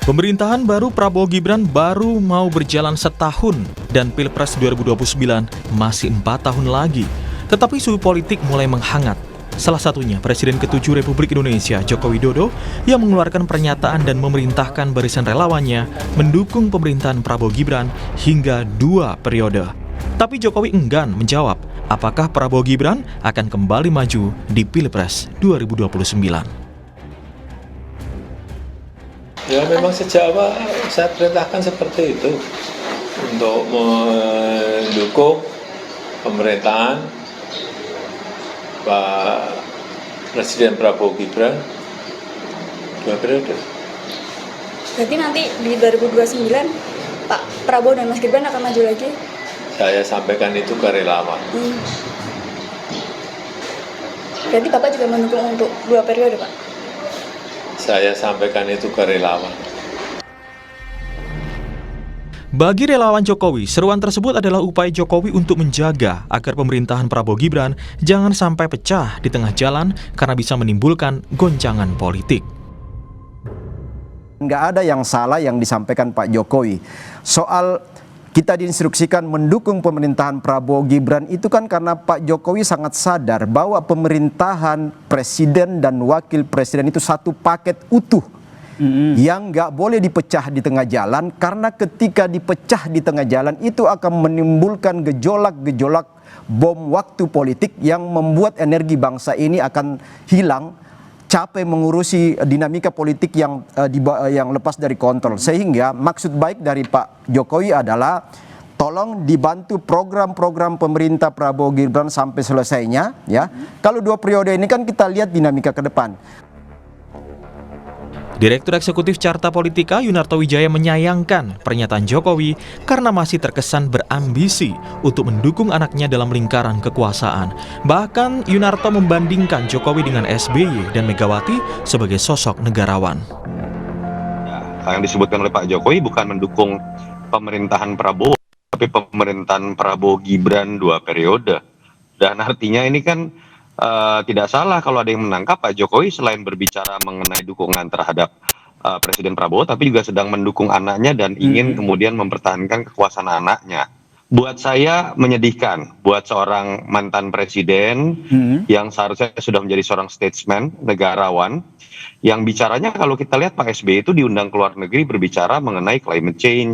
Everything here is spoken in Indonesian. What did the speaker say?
Pemerintahan baru Prabowo Gibran baru mau berjalan setahun dan Pilpres 2029 masih 4 tahun lagi. Tetapi suhu politik mulai menghangat. Salah satunya Presiden ke-7 Republik Indonesia Joko Widodo yang mengeluarkan pernyataan dan memerintahkan barisan relawannya mendukung pemerintahan Prabowo Gibran hingga 2 periode. Tapi Jokowi enggan menjawab apakah Prabowo Gibran akan kembali maju di Pilpres 2029. Ya memang sejak awal saya perintahkan seperti itu untuk mendukung pemerintahan Pak Presiden Prabowo Gibran 2 periode. Berarti nanti di 2029 Pak Prabowo dan Mas Gibran akan maju lagi? Saya sampaikan itu ke relawan. Berarti Bapak juga mendukung untuk 2 periode, Pak? Saya sampaikan itu ke relawan. Bagi relawan Jokowi, seruan tersebut adalah upaya Jokowi untuk menjaga agar pemerintahan Prabowo Gibran jangan sampai pecah di tengah jalan karena bisa menimbulkan goncangan politik. Nggak ada yang salah yang disampaikan Pak Jokowi. Soal kita diinstruksikan mendukung pemerintahan Prabowo Gibran itu kan karena Pak Jokowi sangat sadar bahwa pemerintahan presiden dan wakil presiden itu satu paket utuh yang nggak boleh dipecah di tengah jalan, karena ketika dipecah di tengah jalan itu akan menimbulkan gejolak-gejolak bom waktu politik yang membuat energi bangsa ini akan hilang, capek mengurusi dinamika politik yang lepas dari kontrol. Sehingga maksud baik dari Pak Jokowi adalah tolong dibantu program-program pemerintah Prabowo Gibran sampai selesainya, ya. Kalau 2 periode ini kan kita lihat dinamika ke depan. Direktur Eksekutif Carta Politika Yunarto Wijaya menyayangkan pernyataan Jokowi karena masih terkesan berambisi untuk mendukung anaknya dalam lingkaran kekuasaan. Bahkan Yunarto membandingkan Jokowi dengan SBY dan Megawati sebagai sosok negarawan. Yang disebutkan oleh Pak Jokowi bukan mendukung pemerintahan Prabowo, tapi pemerintahan Prabowo Gibran 2 periode. Dan artinya ini kan tidak salah kalau ada yang menangkap Pak Jokowi selain berbicara mengenai dukungan terhadap Presiden Prabowo, tapi juga sedang mendukung anaknya dan ingin kemudian mempertahankan kekuasaan anaknya. Buat saya menyedihkan, buat seorang mantan presiden yang seharusnya sudah menjadi seorang statesman, negarawan, yang bicaranya kalau kita lihat Pak SBY itu diundang ke luar negeri berbicara mengenai climate change,